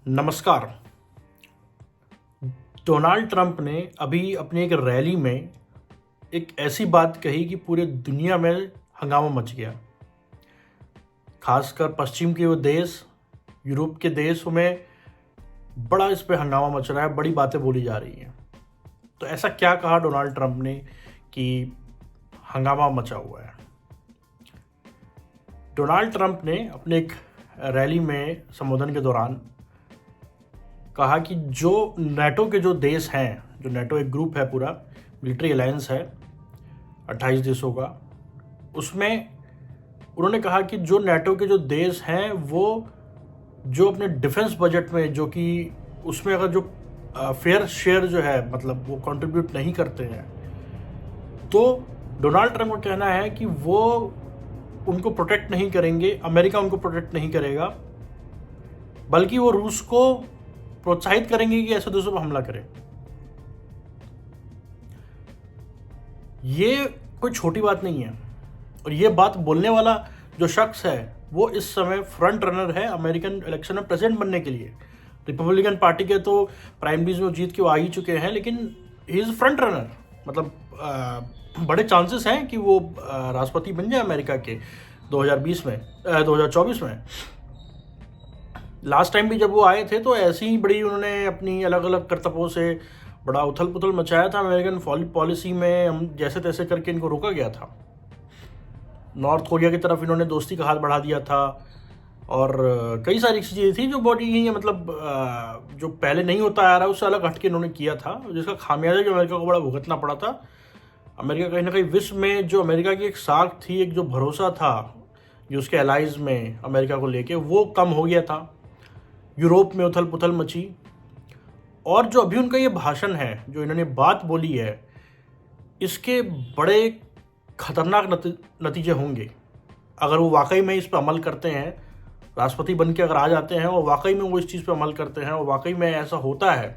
नमस्कार। Donald Trump ने अभी अपनी एक रैली में एक ऐसी बात कही कि पूरे दुनिया में हंगामा मच गया। खासकर पश्चिम के वो देश, यूरोप के देशों में बड़ा इस पे हंगामा मच रहा है, बड़ी बातें बोली जा रही हैं। तो ऐसा क्या कहा डोनाल्ड ट्रंप ने कि हंगामा मचा हुआ है? डोनाल्ड ट्रंप ने अपने एक रैली में संबोधन के दौरान कहा कि जो नेटो के जो देश हैं, जो नेटो एक ग्रुप है, पूरा मिलिट्री अलायंस है 28 देशों का, उसमें उन्होंने कहा कि जो नेटो के जो देश हैं वो जो अपने डिफेंस बजट में, जो कि उसमें अगर जो फेयर शेयर जो है, मतलब वो कंट्रीब्यूट नहीं करते हैं, तो डोनाल्ड ट्रंप का कहना है कि वो उनको प्रोटेक्ट नहीं करेंगे, अमेरिका उनको प्रोटेक्ट नहीं करेगा, बल्कि वो रूस को प्रोत्साहित करेंगे कि ऐसे देशों पर हमला करें। ये कोई छोटी बात नहीं है, और ये बात बोलने वाला जो शख्स है वो इस समय फ्रंट रनर है अमेरिकन इलेक्शन में प्रेसिडेंट बनने के लिए। रिपब्लिकन पार्टी के तो प्राइमरीज में जीत के वो आ ही चुके हैं, लेकिन ही इज फ्रंट रनर, मतलब बड़े चांसेस हैं कि वो राष्ट्रपति बन जाए अमेरिका के 2024 में। लास्ट टाइम भी जब वो आए थे तो ऐसी ही बड़ी उन्होंने अपनी अलग अलग करतबों से बड़ा उथल पुथल मचाया था। अमेरिकन पॉलिसी में हम जैसे तैसे करके इनको रोका गया था। नॉर्थ कोरिया की तरफ इन्होंने दोस्ती का हाथ बढ़ा दिया था, और कई सारी चीज़ें थी जो बॉडी ही मतलब जो पहले नहीं होता आ रहा उससे अलग हट के इन्होंने किया था, जिसका खामियाजा जो अमेरिका को बड़ा भुगतना पड़ा था। अमेरिका कहीं ना कहीं विश्व में जो अमेरिका की एक साख थी, एक जो भरोसा था जो उसके एलाइज में अमेरिका को लेके, वो कम हो गया था। यूरोप में उथल पुथल मची, और जो अभी उनका ये भाषण है, जो इन्होंने बात बोली है, इसके बड़े खतरनाक नतीजे होंगे अगर वो वाकई में इस पर अमल करते हैं। राष्ट्रपति बन के अगर आ जाते हैं और वाकई में वो इस चीज़ पर अमल करते हैं और वाकई में ऐसा होता है।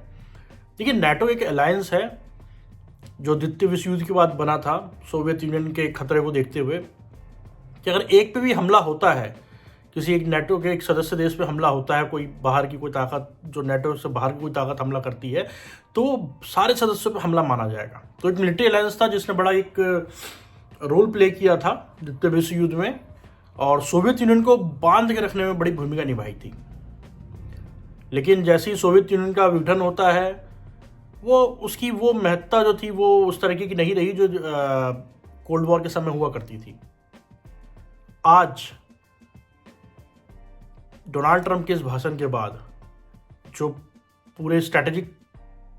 देखिए, नेटो एक अलायंस है जो द्वितीय विश्व युद्ध के बाद बना था, सोवियत यूनियन के खतरे को देखते हुए, कि अगर एक पे भी हमला होता है, किसी एक नेटो के एक सदस्य देश पे हमला होता है, कोई बाहर की कोई ताकत, जो नेटो से बाहर की कोई ताकत हमला करती है, तो सारे सदस्यों पे हमला माना जाएगा। तो एक मिलिट्री अलायंस था जिसने बड़ा एक रोल प्ले किया था द्वितीय विश्व युद्ध में, और सोवियत यूनियन को बांध के रखने में बड़ी भूमिका निभाई थी। लेकिन जैसे ही सोवियत यूनियन का विघटन होता है, वो उसकी वो महत्ता जो थी वो उस तरीके की नहीं रही जो कोल्ड वॉर के समय हुआ करती थी। आज डोनाल्ड ट्रंप के इस भाषण के बाद जो पूरे स्ट्रैटेजिक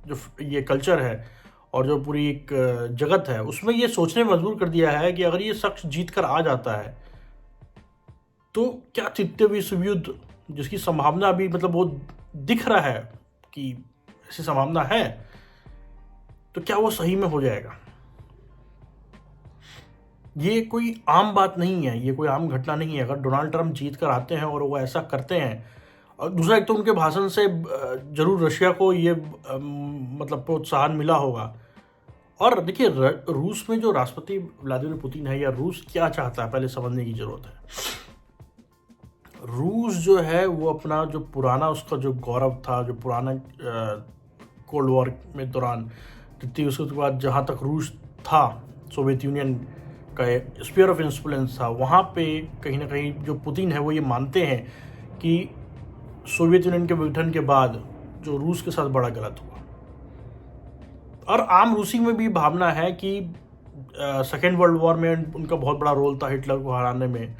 जो ये कल्चर है और जो पूरी एक जगत है, उसमें ये सोचने में मजबूर कर दिया है कि अगर ये शख्स जीत कर आ जाता है तो क्या तृतीय विश्व युद्ध, जिसकी संभावना अभी मतलब वो दिख रहा है कि ऐसी संभावना है, तो क्या वो सही में हो जाएगा? ये कोई आम बात नहीं है, ये कोई आम घटना नहीं है। अगर डोनाल्ड ट्रंप जीत कर आते हैं और वो ऐसा करते हैं, और दूसरा एक तो उनके भाषण से जरूर रशिया को ये मतलब प्रोत्साहन मिला होगा। और देखिए, रूस में जो राष्ट्रपति व्लादिमीर पुतिन है, या रूस क्या चाहता है, पहले समझने की जरूरत है। रूस जो है वो अपना जो पुराना उसका जो गौरव था, जो पुराना कोल्ड वॉर में दौरान द्वितीय विश्व युद्ध के बाद जहाँ तक रूस था, सोवियत यूनियन का स्फीयर ऑफ इन्फ्लुएंस था, वहाँ पे कहीं ना कहीं जो पुतिन है वो ये मानते हैं कि सोवियत यूनियन के विघटन के बाद जो रूस के साथ बड़ा गलत हुआ। और आम रूसी में भी भावना है कि सेकेंड वर्ल्ड वॉर में उनका बहुत बड़ा रोल था, हिटलर को हराने में,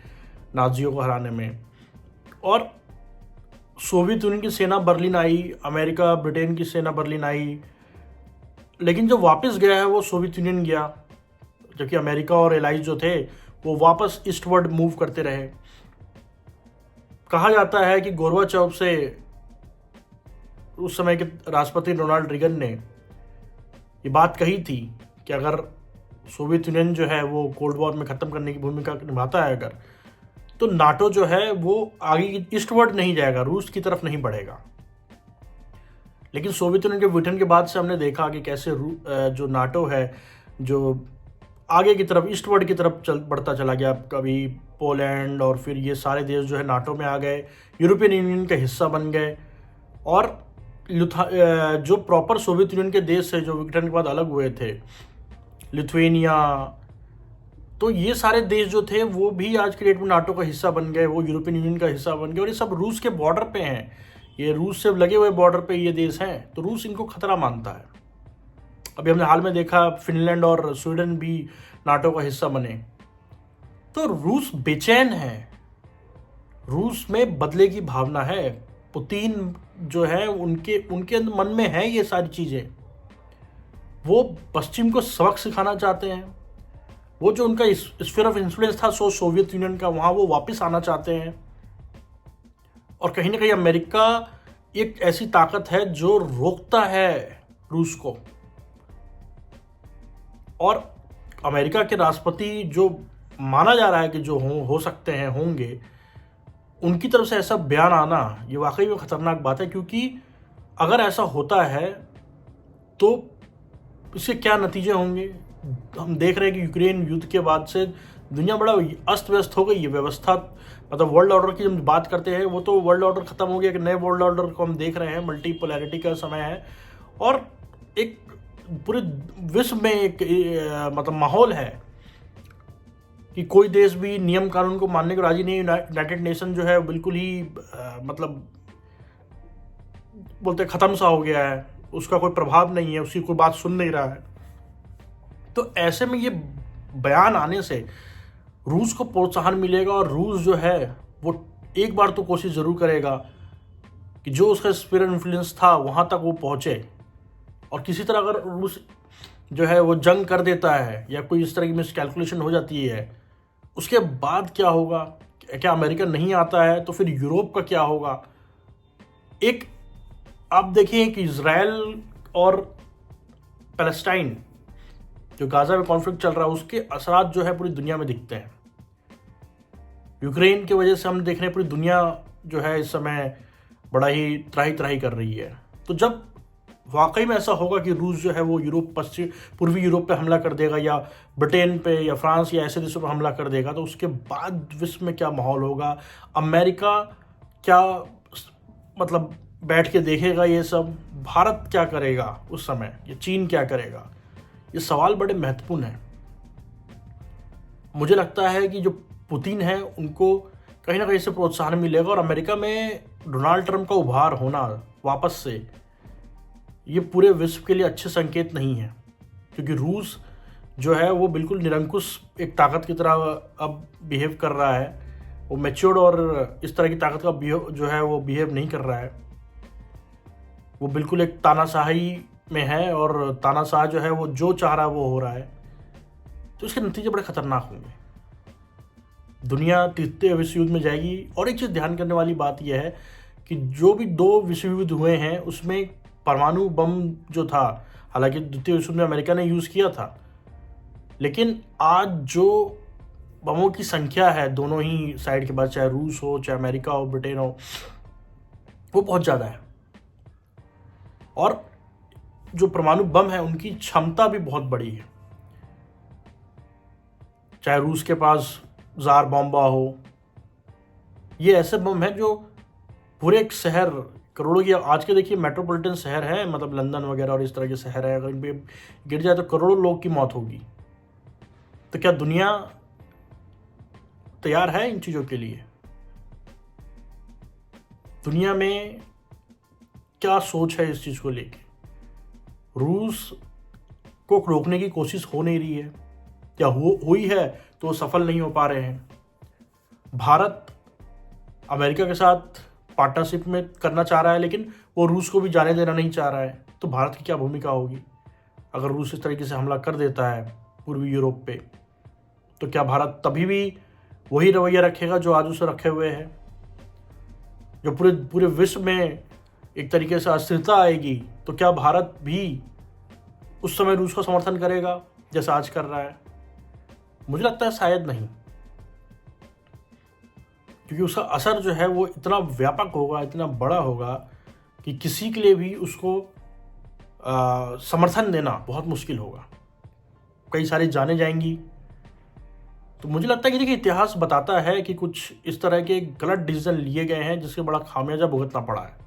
नाजियों को हराने में। और सोवियत यूनियन की सेना बर्लिन आई, अमेरिका ब्रिटेन की सेना बर्लिन आई, लेकिन जो वापस गया है वो सोवियत यूनियन गया, जबकि अमेरिका और एलाइज जो थे वो वापस ईस्टवर्ड मूव करते रहे। कहा जाता है कि गोरबाचोव से उस समय के राष्ट्रपति रोनाल्ड रीगन ने ये बात कही थी कि अगर सोवियत यूनियन जो है वो कोल्ड वॉर में ख़त्म करने की भूमिका निभाता है अगर, तो नाटो जो है वो आगे ईस्टवर्ड नहीं जाएगा, रूस की तरफ नहीं बढ़ेगा। लेकिन सोवियत यूनियन के विघटन के बाद से हमने देखा कि कैसे जो नाटो है जो आगे की तरफ, ईस्टवर्ड की तरफ बढ़ता चला गया। कभी पोलैंड और फिर ये सारे देश जो है नाटो में आ गए, यूरोपियन यूनियन का हिस्सा बन गए। और जो प्रॉपर सोवियत यूनियन के देश है जो विघटन के बाद अलग हुए थे, लिथुएनिया, तो ये सारे देश जो थे वो भी आज के डेट में नाटो का हिस्सा बन गए, वो यूरोपियन यूनियन का हिस्सा बन गए, और ये सब रूस के बॉर्डर पे हैं, ये रूस से लगे हुए बॉर्डर पे ये देश हैं, तो रूस इनको खतरा मानता है। अभी हमने हाल में देखा फिनलैंड और स्वीडन भी नाटो का हिस्सा बने। तो रूस बेचैन है, रूस में बदले की भावना है, पुतिन जो है उनके मन में है ये सारी चीज़ें, वो पश्चिम को सबक सिखाना चाहते हैं, वो जो उनका स्फीयर ऑफ इन्फ्लुएंस था सोवियत यूनियन का, वहाँ वो वापस आना चाहते हैं। और कहीं ना कहीं अमेरिका एक ऐसी ताकत है जो रोकता है रूस को, और अमेरिका के राष्ट्रपति जो माना जा रहा है कि जो हो सकते हैं, होंगे, उनकी तरफ से ऐसा बयान आना ये वाकई में खतरनाक बात है, क्योंकि अगर ऐसा होता है तो इसके क्या नतीजे होंगे। हम देख रहे हैं कि यूक्रेन युद्ध के बाद से दुनिया बड़ा अस्त व्यस्त हो गई है, व्यवस्था, मतलब वर्ल्ड ऑर्डर की जब बात करते हैं वो तो वर्ल्ड ऑर्डर खत्म हो गया, कि नए वर्ल्ड ऑर्डर को हम देख रहे हैं, मल्टीपोलैरिटी का समय है, और एक पूरे विश्व में एक मतलब माहौल है कि कोई देश भी नियम कानून को मानने को राजी नहीं। यूनाइटेड नेशन जो है बिल्कुल ही मतलब बोलते खत्म सा हो गया है, उसका कोई प्रभाव नहीं है, उसकी कोई बात सुन नहीं रहा है। तो ऐसे में ये बयान आने से रूस को प्रोत्साहन मिलेगा, और रूस जो है वो एक बार तो कोशिश ज़रूर करेगा कि जो उसका स्फीयर ऑफ इन्फ्लुएंस था वहाँ तक वो पहुँचे, और किसी तरह अगर रूस जो है वो जंग कर देता है या कोई इस तरह की मिसकैलकुलेशन हो जाती है, उसके बाद क्या होगा, क्या अमेरिका नहीं आता है तो फिर यूरोप का क्या होगा। एक आप देखिए कि इजराइल और पैलेस्टाइन जो गाजा में कॉन्फ्लिक्ट चल रहा है, उसके असरात जो है पूरी दुनिया में दिखते हैं। यूक्रेन की वजह से हम देख रहे हैं पूरी दुनिया जो है इस समय बड़ा ही त्राही त्राही कर रही है। तो जब वाकई में ऐसा होगा कि रूस जो है वो पूर्वी यूरोप पे हमला कर देगा, या ब्रिटेन पे या फ्रांस या ऐसे देशों पर हमला कर देगा, तो उसके बाद विश्व में क्या माहौल होगा। अमेरिका क्या मतलब बैठ के देखेगा ये सब, भारत क्या करेगा उस समय, ये चीन क्या करेगा, ये सवाल बड़े महत्वपूर्ण हैं। मुझे लगता है कि जो पुतिन है उनको कहीं ना कहीं से प्रोत्साहन मिलेगा, और अमेरिका में डोनाल्ड ट्रंप का उभार होना वापस से, ये पूरे विश्व के लिए अच्छे संकेत नहीं है, क्योंकि रूस जो है वो बिल्कुल निरंकुश एक ताकत की तरह अब बिहेव कर रहा है, वो मैच्योर्ड और इस तरह की ताकत का जो है वो बिहेव नहीं कर रहा है, वो बिल्कुल एक तानाशाही में है, और तानाशाह जो है वो जो चाह रहा है वो हो रहा है। तो इसके नतीजे बड़े खतरनाक होंगे, दुनिया तीसरे विश्व युद्ध में जाएगी। और एक चीज़ ध्यान करने वाली बात यह है कि जो भी 2 विश्व युद्ध हुए हैं उसमें परमाणु बम जो था, हालांकि द्वितीय विश्व में अमेरिका ने यूज़ किया था, लेकिन आज जो बमों की संख्या है दोनों ही साइड के पास, चाहे रूस हो, चाहे अमेरिका हो, ब्रिटेन हो, वो बहुत ज़्यादा है। और जो परमाणु बम है उनकी क्षमता भी बहुत बड़ी है, चाहे रूस के पास जार बॉम्बा हो, ये ऐसे बम है जो पूरे एक शहर, करोड़ों की आज के देखिए मेट्रोपॉलिटन शहर है, मतलब लंदन वगैरह और इस तरह के शहर है, अगर इन पे गिर जाए तो करोड़ों लोग की मौत होगी। तो क्या दुनिया तैयार है इन चीज़ों के लिए? दुनिया में क्या सोच है इस चीज़ को लेके? रूस को रोकने की कोशिश हो नहीं रही है, या हुई है तो सफल नहीं हो पा रहे हैं। भारत अमेरिका के साथ पार्टनरशिप में करना चाह रहा है, लेकिन वो रूस को भी जाने देना नहीं चाह रहा है। तो भारत की क्या भूमिका होगी अगर रूस इस तरीके से हमला कर देता है पूर्वी यूरोप पे? तो क्या भारत तभी भी वही रवैया रखेगा जो आज उसे रखे हुए है? जो पूरे विश्व में एक तरीके से अस्थिरता आएगी, तो क्या भारत भी उस समय रूस का समर्थन करेगा जैसा आज कर रहा है? मुझे लगता है शायद नहीं, क्योंकि उसका असर जो है वो इतना व्यापक होगा, इतना बड़ा होगा कि किसी के लिए भी उसको समर्थन देना बहुत मुश्किल होगा, कई सारी जाने जाएंगी। तो मुझे लगता है कि देखिए इतिहास बताता है कि कुछ इस तरह के गलत डिसीजन लिए गए हैं जिसके बड़ा खामियाजा भुगतना पड़ा है।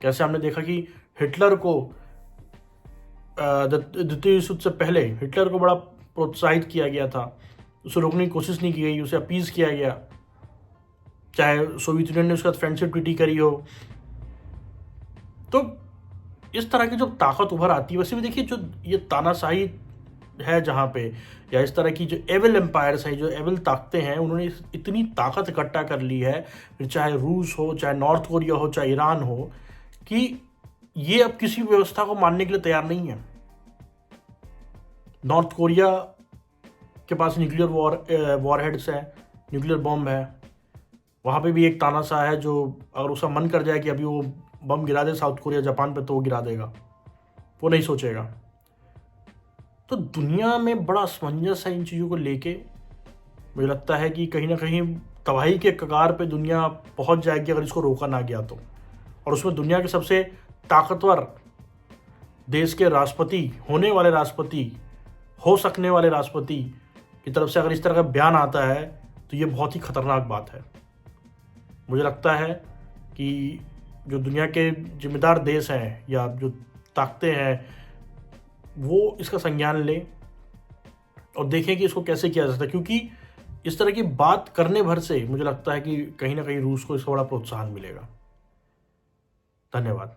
कैसे हमने देखा कि हिटलर को द्वितीय विश्व युद्ध से पहले हिटलर को बड़ा प्रोत्साहित किया गया था, उसे रोकने की कोशिश नहीं की गई, उसे अपीज किया गया, चाहे सोवियत यूनियन ने उसके साथ फ्रेंडशिप ट्रीटी करी हो। तो इस तरह की जो ताकत उभर आती है, वैसे भी देखिए जो ये तानाशाही है जहाँ पे, या इस तरह की जो एविल एम्पायर्स हैं, जो एविल ताकतें हैं, उन्होंने इतनी ताकत इकट्ठा कर ली है, फिर चाहे रूस हो, चाहे नॉर्थ कोरिया हो, चाहे ईरान हो, कि ये अब किसी व्यवस्था को मानने के लिए तैयार नहीं है। नॉर्थ कोरिया के पास न्यूक्लियर वॉरहेड्स हैं, न्यूक्लियर बॉम्ब है, वहाँ पे भी एक तानाशाह है जो अगर उसका मन कर जाए कि अभी वो बम गिरा दे साउथ कोरिया जापान पे, तो वो गिरा देगा, वो नहीं सोचेगा। तो दुनिया में बड़ा असमंजस है इन चीज़ों को लेके। मुझे लगता है कि कहीं ना कहीं तबाही के कगार पे दुनिया पहुंच जाएगी अगर इसको रोका ना गया तो। और उसमें दुनिया के सबसे ताकतवर देश के राष्ट्रपति, होने वाले राष्ट्रपति, हो सकने वाले राष्ट्रपति की तरफ से अगर इस तरह का बयान आता है तो ये बहुत ही खतरनाक बात है। मुझे लगता है कि जो दुनिया के जिम्मेदार देश हैं या जो ताकतें हैं, वो इसका संज्ञान लें और देखें कि इसको कैसे किया जा सकता है, क्योंकि इस तरह की बात करने भर से मुझे लगता है कि कहीं ना कहीं रूस को इसका बड़ा प्रोत्साहन मिलेगा। धन्यवाद।